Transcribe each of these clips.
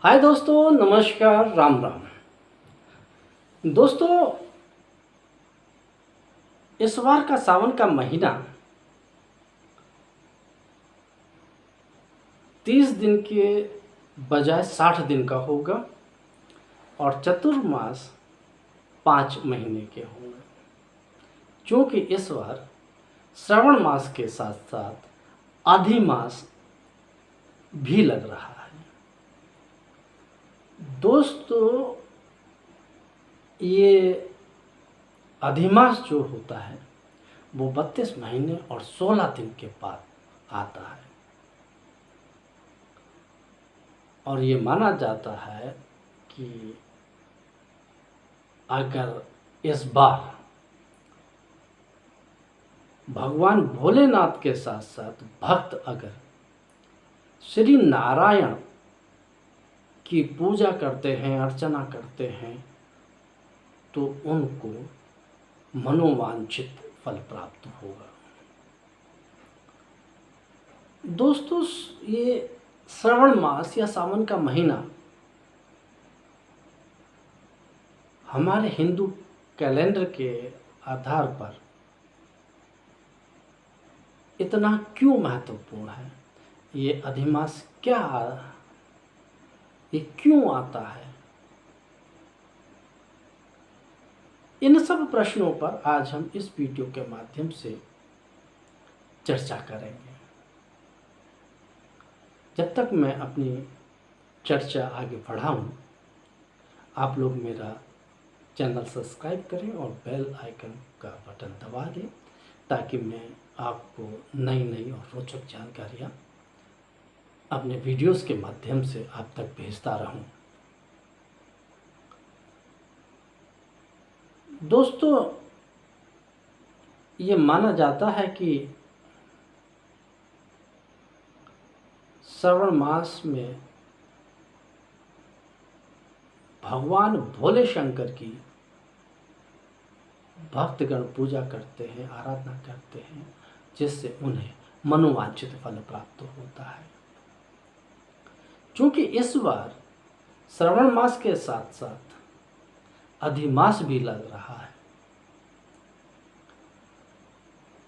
हाय दोस्तों, नमस्कार, राम राम। दोस्तों, इस बार का सावन का महीना 30 दिन के बजाय 60 दिन का होगा और चतुर्मास 5 महीने के होंगे, क्योंकि इस बार श्रावण मास के साथ साथ अधिमास भी लग रहा है। दोस्तों, ये अधिमास जो होता है वो 32 महीने और 16 दिन के बाद आता है और ये माना जाता है कि अगर इस बार भगवान भोलेनाथ के साथ साथ भक्त अगर श्री नारायण की पूजा करते हैं, अर्चना करते हैं, तो उनको मनोवांछित फल प्राप्त होगा। दोस्तों, ये श्रावण मास या सावन का महीना हमारे हिंदू कैलेंडर के आधार पर इतना क्यों महत्वपूर्ण है? ये अधिमास ये क्यों आता है? इन सब प्रश्नों पर आज हम इस वीडियो के माध्यम से चर्चा करेंगे। जब तक मैं अपनी चर्चा आगे बढ़ाऊं, आप लोग मेरा चैनल सब्सक्राइब करें और बेल आइकन का बटन दबा दें, ताकि मैं आपको नई नई और रोचक जानकारियां अपने वीडियोस के माध्यम से आप तक भेजता रहूं। दोस्तों, ये माना जाता है कि श्रावण मास में भगवान भोले शंकर की भक्तगण पूजा करते हैं, आराधना करते हैं, जिससे उन्हें मनोवांछित फल प्राप्त होता है। क्योंकि इस बार श्रावण मास के साथ साथ अधिमास भी लग रहा है,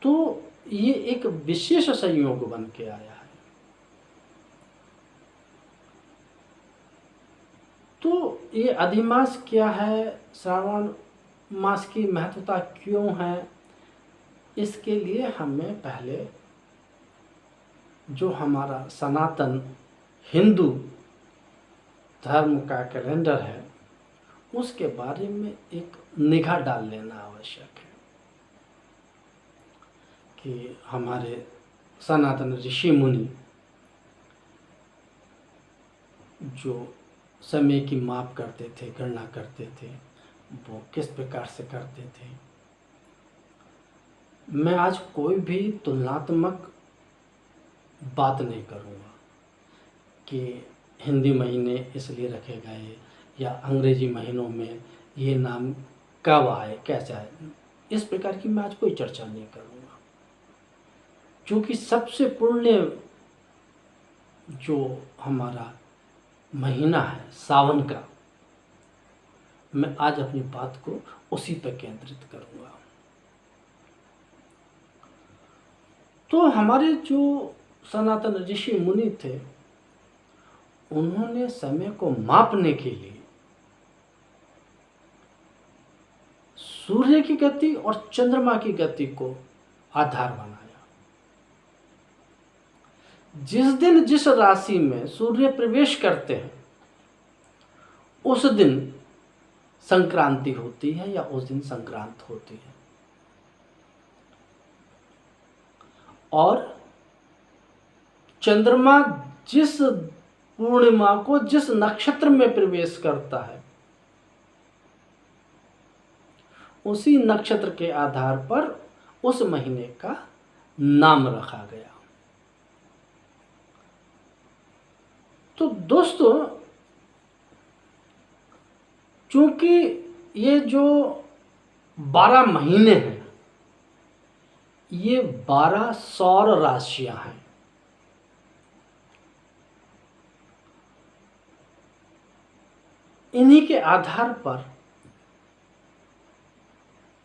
तो ये एक विशेष संयोग बन के आया है। तो ये अधिमास क्या है, श्रावण मास की महत्वता क्यों है, इसके लिए हमें पहले जो हमारा सनातन हिंदू धर्म का कैलेंडर है उसके बारे में एक निगाह डाल लेना आवश्यक है कि हमारे सनातन ऋषि मुनि जो समय की माप करते थे, गणना करते थे, वो किस प्रकार से करते थे। मैं आज कोई भी तुलनात्मक बात नहीं करूँगा कि हिंदी महीने इसलिए रखे गए या अंग्रेजी महीनों में ये नाम कब आए, कैसे आए। इस प्रकार की मैं आज कोई चर्चा नहीं करूँगा, क्योंकि सबसे पुण्य जो हमारा महीना है सावन का, मैं आज अपनी बात को उसी पर केंद्रित करूँगा। तो हमारे जो सनातन ऋषि मुनि थे, उन्होंने समय को मापने के लिए सूर्य की गति और चंद्रमा की गति को आधार बनाया। जिस दिन जिस राशि में सूर्य प्रवेश करते हैं उस दिन संक्रांति होती है या उस दिन संक्रांत होती है, और चंद्रमा जिस पूर्णिमा को जिस नक्षत्र में प्रवेश करता है उसी नक्षत्र के आधार पर उस महीने का नाम रखा गया। तो दोस्तों, चूंकि ये जो 12 महीने हैं ये 12 सौर राशियां हैं। इन्हीं के आधार पर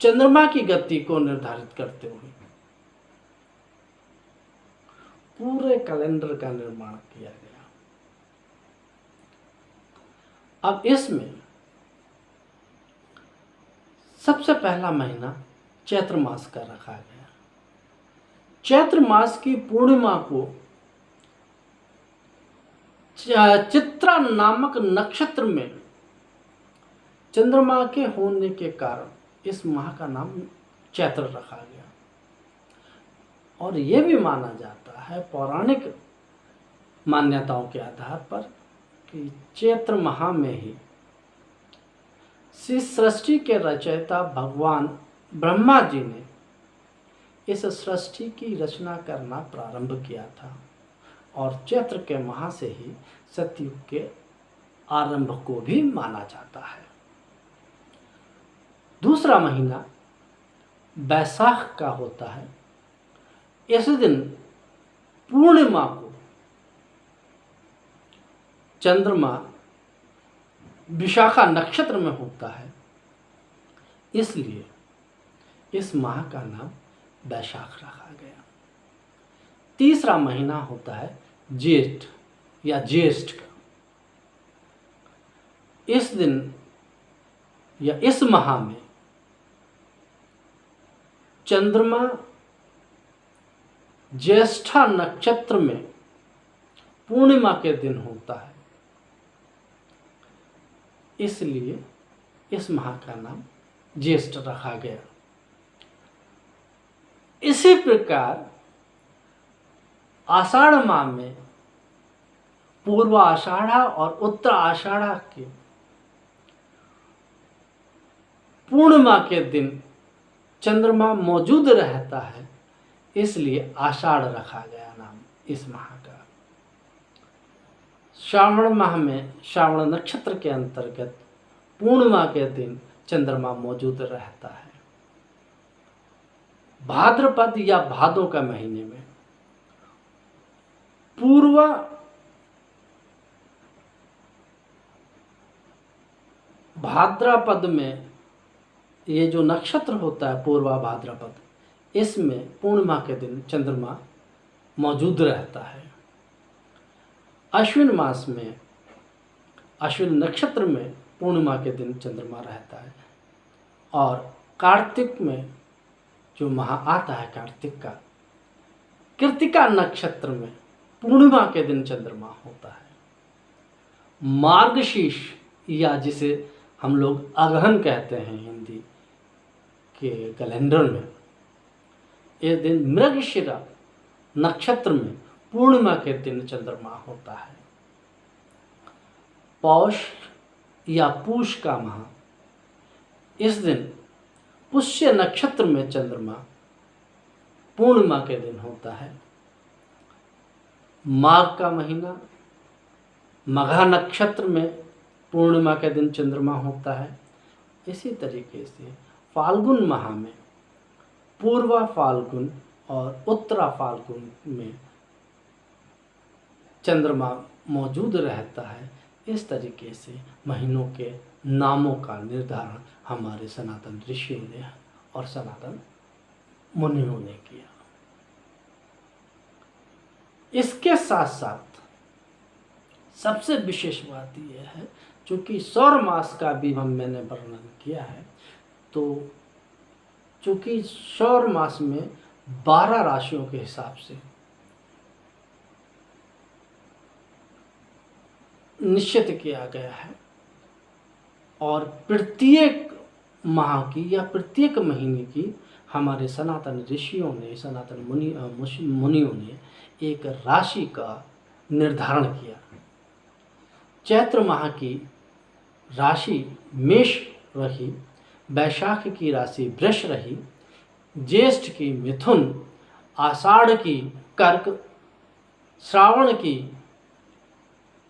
चंद्रमा की गति को निर्धारित करते हुए पूरे कैलेंडर का निर्माण किया गया। अब इसमें सबसे पहला महीना चैत्र मास का रखा गया। चैत्र मास की पूर्णिमा को चित्रा नामक नक्षत्र में चंद्रमा के होने के कारण इस माह का नाम चैत्र रखा गया। और यह भी माना जाता है पौराणिक मान्यताओं के आधार पर कि चैत्र माह में ही इस सृष्टि के रचयिता भगवान ब्रह्मा जी ने इस सृष्टि की रचना करना प्रारंभ किया था और चैत्र के माह से ही सतयुग के आरंभ को भी माना जाता है। दूसरा महीना बैसाख का होता है। इस दिन पूर्णिमा को चंद्रमा विशाखा नक्षत्र में होता है, इसलिए इस माह का नाम बैसाख रखा गया। तीसरा महीना होता है ज्येष्ठ या ज्येष्ठ का। इस दिन या इस माह में चंद्रमा ज्येष्ठा नक्षत्र में पूर्णिमा के दिन होता है, इसलिए इस माह का नाम ज्येष्ठ रखा गया। इसी प्रकार आषाढ़ माह में पूर्व आषाढ़ा और उत्तर आषाढ़ा के पूर्णिमा के दिन चंद्रमा मौजूद रहता है, इसलिए आषाढ़ रखा गया नाम इस माह का। श्रावण माह में श्रावण नक्षत्र के अंतर्गत पूर्णिमा के दिन चंद्रमा मौजूद रहता है। भाद्रपद या भादों का महीने में पूर्व भाद्रपद में ये जो नक्षत्र होता है पूर्वा भाद्रपद, इसमें पूर्णिमा के दिन चंद्रमा मौजूद रहता है। अश्विन मास में अश्विन नक्षत्र में पूर्णिमा के दिन चंद्रमा रहता है और कार्तिक में जो माह आता है कार्तिक का, कृतिका नक्षत्र में पूर्णिमा के दिन चंद्रमा होता है। मार्गशीर्ष या जिसे हम लोग अगहन कहते हैं हिंदी के कैलेंडर में, इस दिन मृगशिरा नक्षत्र में पूर्णिमा के दिन चंद्रमा होता है। पौष या पूष का माह, इस दिन पुष्य नक्षत्र में चंद्रमा पूर्णिमा के दिन होता है। माघ का महीना मघा नक्षत्र में पूर्णिमा के दिन चंद्रमा होता है। इसी तरीके से फाल्गुन माह में पूर्वा फाल्गुन और उत्तरा फाल्गुन में चंद्रमा मौजूद रहता है। इस तरीके से महीनों के नामों का निर्धारण हमारे सनातन ऋषियों ने और सनातन मुनियों ने किया। इसके साथ साथ सबसे विशेष बात यह है, चूँकि सौर मास का भी मैंने वर्णन किया है, तो चूँकि सौर मास में 12 राशियों के हिसाब से निश्चित किया गया है और प्रत्येक माह की या प्रत्येक महीने की हमारे सनातन ऋषियों ने, सनातन मुनियों ने एक राशि का निर्धारण किया। चैत्र माह की राशि मेष रही, वैशाख की राशि वृष रही, ज्येष्ठ की मिथुन, आषाढ़ की कर्क, श्रावण की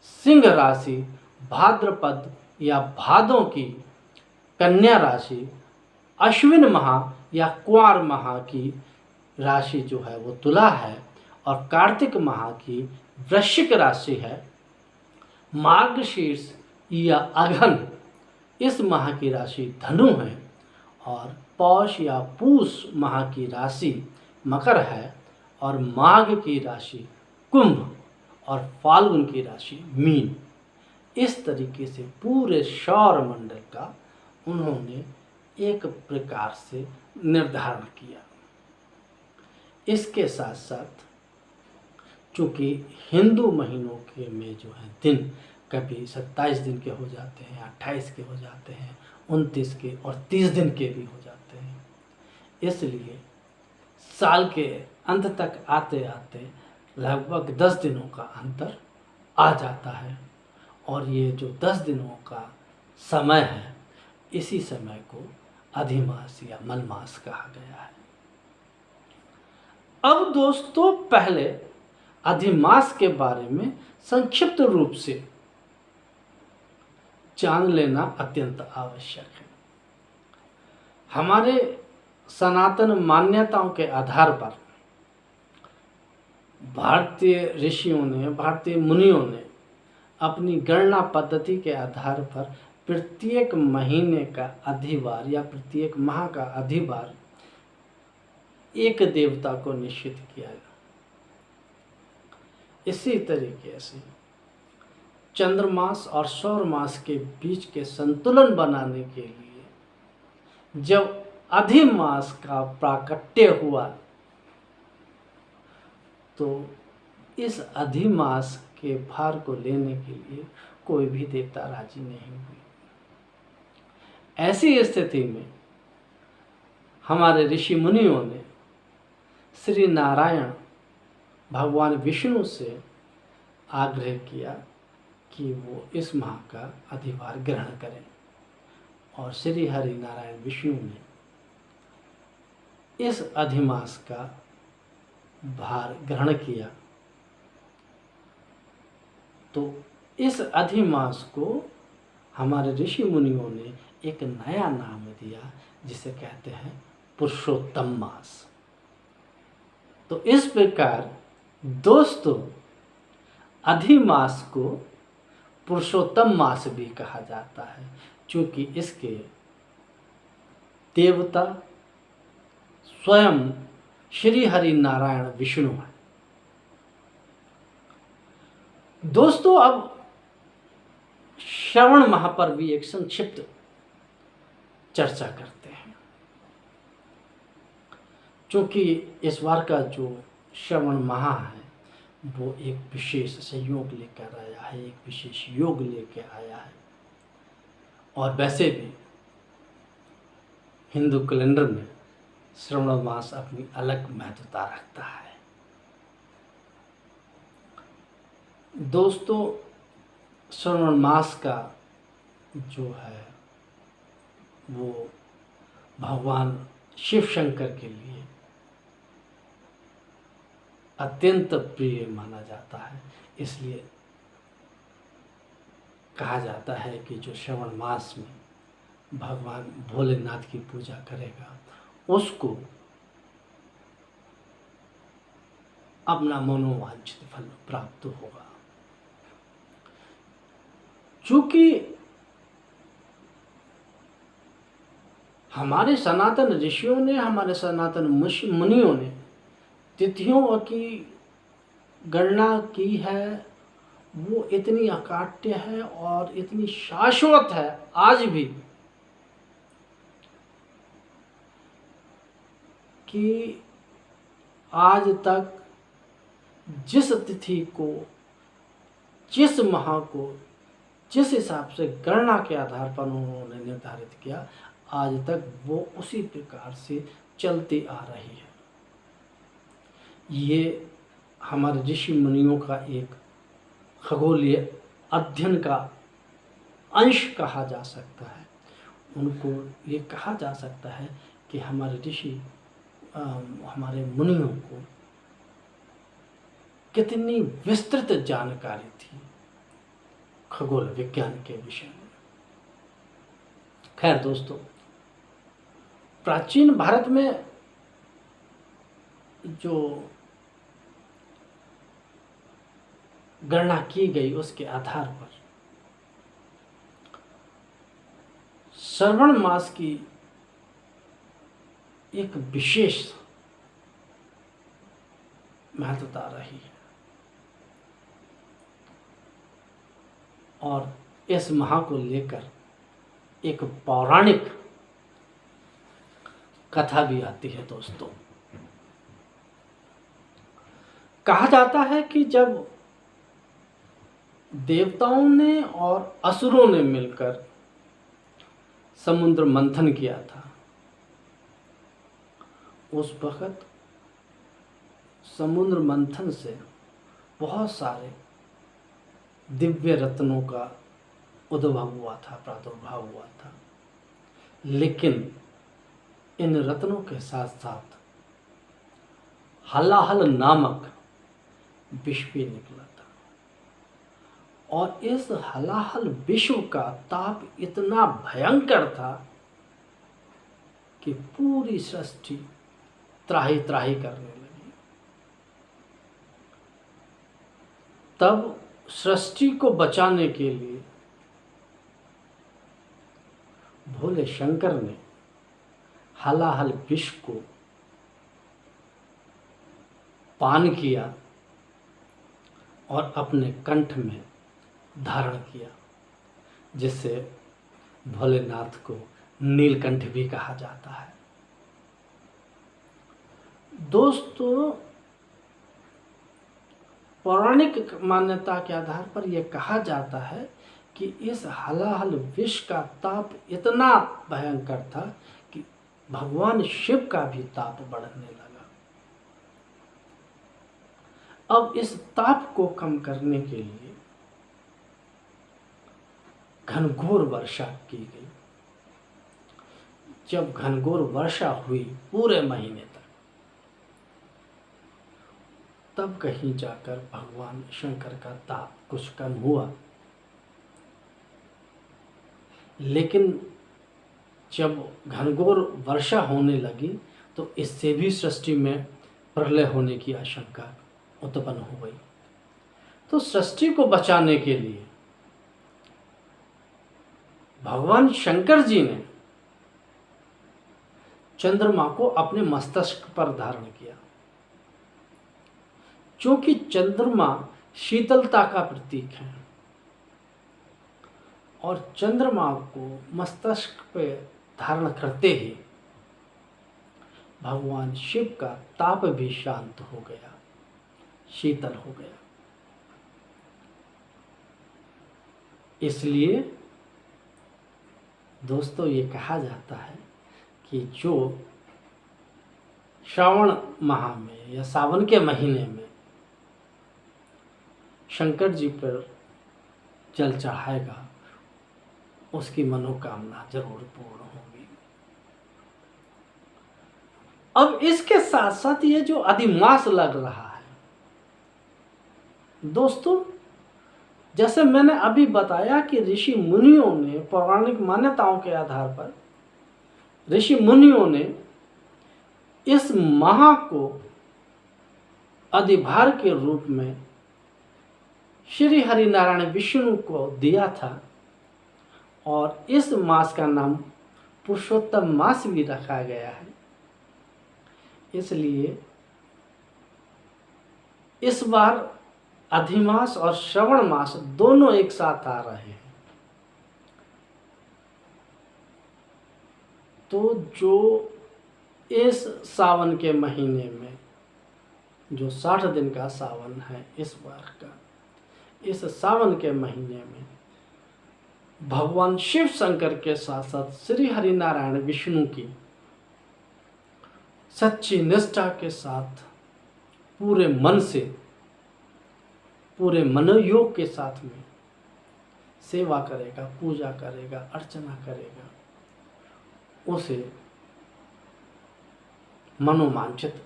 सिंह राशि, भाद्रपद या भादों की कन्या राशि, अश्विन माह या कुंवार माह की राशि जो है वो तुला है और कार्तिक माह की वृश्चिक राशि है। मार्गशीर्ष या अघन इस माह की राशि धनु है और पौष या पूष माह की राशि मकर है और माघ की राशि कुंभ और फाल्गुन की राशि मीन। इस तरीके से पूरे सौर मंडल का उन्होंने एक प्रकार से निर्धारण किया। इसके साथ साथ चूँकि हिंदू महीनों के में जो है दिन कभी 27 दिन के हो जाते हैं, 28 के हो जाते हैं, 29 के और 30 दिन के भी हो जाते हैं, इसलिए साल के अंत तक आते आते लगभग 10 दिनों का अंतर आ जाता है और ये जो 10 दिनों का समय है, इसी समय को अधिमास या मलमास कहा गया है। अब दोस्तों, पहले अधिमास के बारे में संक्षिप्त रूप से जान लेना अत्यंत आवश्यक है। हमारे सनातन मान्यताओं के आधार पर भारतीय ऋषियों ने, भारतीय मुनियों ने अपनी गणना पद्धति के आधार पर प्रत्येक महीने का अधिवार या प्रत्येक माह का अधिवार एक देवता को निश्चित किया। इसी तरीके से चंद्रमास और सौर मास के बीच के संतुलन बनाने के लिए जब अधिमास का प्राकट्य हुआ तो इस अधिमास के भार को लेने के लिए कोई भी देवता राजी नहीं हुए। ऐसी स्थिति में हमारे ऋषि मुनियों ने श्री नारायण भगवान विष्णु से आग्रह किया कि वो इस माह का अधिभार ग्रहण करें और श्री हरि नारायण विष्णु ने इस अधिमास का भार ग्रहण किया। तो इस अधिमास को हमारे ऋषि मुनियों ने एक नया नाम दिया जिसे कहते हैं पुरुषोत्तम मास। तो इस प्रकार दोस्तों, अधिमास को पुरुषोत्तम मास भी कहा जाता है क्योंकि इसके देवता स्वयं श्री हरि नारायण विष्णु हैं। दोस्तों, अब श्रवण माह पर भी एक संक्षिप्त चर्चा करते हैं क्योंकि इस बार का जो श्रवण माह है वो एक विशेष संयोग लेकर आया है, एक विशेष योग लेकर आया है। और वैसे भी हिंदू कैलेंडर में श्रवण मास अपनी अलग महत्वता रखता है। दोस्तों, श्रवण मास का जो है वो भगवान शिव शंकर के लिए अत्यंत प्रिय माना जाता है। इसलिए कहा जाता है कि जो श्रवण मास में भगवान भोलेनाथ की पूजा करेगा उसको अपना मनोवांछित फल प्राप्त होगा। चूंकि हमारे सनातन ऋषियों ने, हमारे सनातन मुनियों ने तिथियों की गणना की है, वो इतनी अकाट्य है और इतनी शाश्वत है आज भी कि आज तक जिस तिथि को, जिस माह को, जिस हिसाब से गणना के आधार पर उन्होंने निर्धारित किया, आज तक वो उसी प्रकार से चलती आ रही है। ये हमारे ऋषि मुनियों का एक खगोलीय अध्ययन का अंश कहा जा सकता है। उनको ये कहा जा सकता है कि हमारे ऋषि, हमारे मुनियों को कितनी विस्तृत जानकारी थी खगोल विज्ञान के विषय में। खैर दोस्तों, प्राचीन भारत में जो गणना की गई उसके आधार पर श्रावण मास की एक विशेष महत्वता रही है और इस माह को लेकर एक पौराणिक कथा भी आती है दोस्तों। कहा जाता है कि जब देवताओं ने और असुरों ने मिलकर समुद्र मंथन किया था, उस वक्त समुद्र मंथन से बहुत सारे दिव्य रत्नों का उद्भव हुआ था, प्रादुर्भाव हुआ था। लेकिन इन रत्नों के साथ साथ हलाहल नामक विष भी निकला था और इस हलाहल विष का ताप इतना भयंकर था कि पूरी सृष्टि त्राही त्राही करने लगी। तब सृष्टि को बचाने के लिए भोले शंकर ने हलाहल विष को पान किया और अपने कंठ में धारण किया, जिससे भोलेनाथ को नीलकंठ भी कहा जाता है। दोस्तों, पौराणिक मान्यता के आधार पर यह कहा जाता है कि इस हलाहल विष का ताप इतना भयंकर था कि भगवान शिव का भी ताप बढ़ने लगा। अब इस ताप को कम करने के लिए घनघोर वर्षा की गई। जब घनघोर वर्षा हुई पूरे महीने तक, तब कहीं जाकर भगवान शंकर का ताप कुछ कम हुआ। लेकिन जब घनघोर वर्षा होने लगी तो इससे भी सृष्टि में प्रलय होने की आशंका उत्पन्न हो गई। तो सृष्टि को बचाने के लिए भगवान शंकर जी ने चंद्रमा को अपने मस्तक पर धारण किया, क्योंकि चंद्रमा शीतलता का प्रतीक है और चंद्रमा को मस्तक पे धारण करते ही भगवान शिव का ताप भी शांत हो गया, शीतल हो गया। इसलिए दोस्तों, ये कहा जाता है कि जो श्रावण माह में या सावन के महीने में शंकर जी पर जल चढ़ाएगा, उसकी मनोकामना जरूर पूर्ण होगी। अब इसके साथ साथ ये जो अधिमास लग रहा है दोस्तों, जैसे मैंने अभी बताया कि ऋषि मुनियों ने पौराणिक मान्यताओं के आधार पर ऋषि मुनियों ने इस माह को अधिभार के रूप में श्री हरिनारायण विष्णु को दिया था और इस मास का नाम पुरुषोत्तम मास भी रखा गया है। इसलिए इस बार अधिमास और श्रवण मास दोनों एक साथ आ रहे हैं। तो जो इस सावन के महीने में जो 60 दिन का सावन है इस बार का, इस सावन के महीने में भगवान शिव शंकर के साथ साथ श्री हरिनारायण विष्णु की सच्ची निष्ठा के साथ पूरे मन से, पूरे मनोयोग के साथ में सेवा करेगा, पूजा करेगा, अर्चना करेगा, उसे मनोवांछित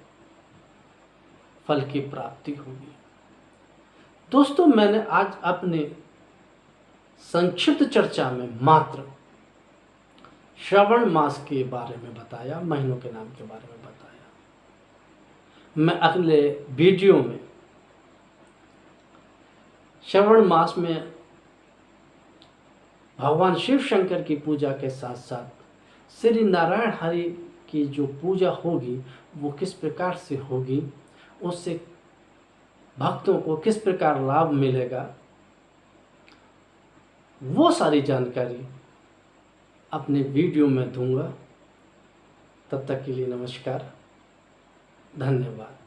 फल की प्राप्ति होगी। दोस्तों, मैंने आज अपने संक्षिप्त चर्चा में मात्र श्रावण मास के बारे में बताया, महीनों के नाम के बारे में बताया। मैं अगले वीडियो में श्रावण मास में भगवान शिव शंकर की पूजा के साथ साथ श्री नारायण हरि की जो पूजा होगी वो किस प्रकार से होगी, उससे भक्तों को किस प्रकार लाभ मिलेगा, वो सारी जानकारी अपने वीडियो में दूंगा। तब तक के लिए नमस्कार, धन्यवाद।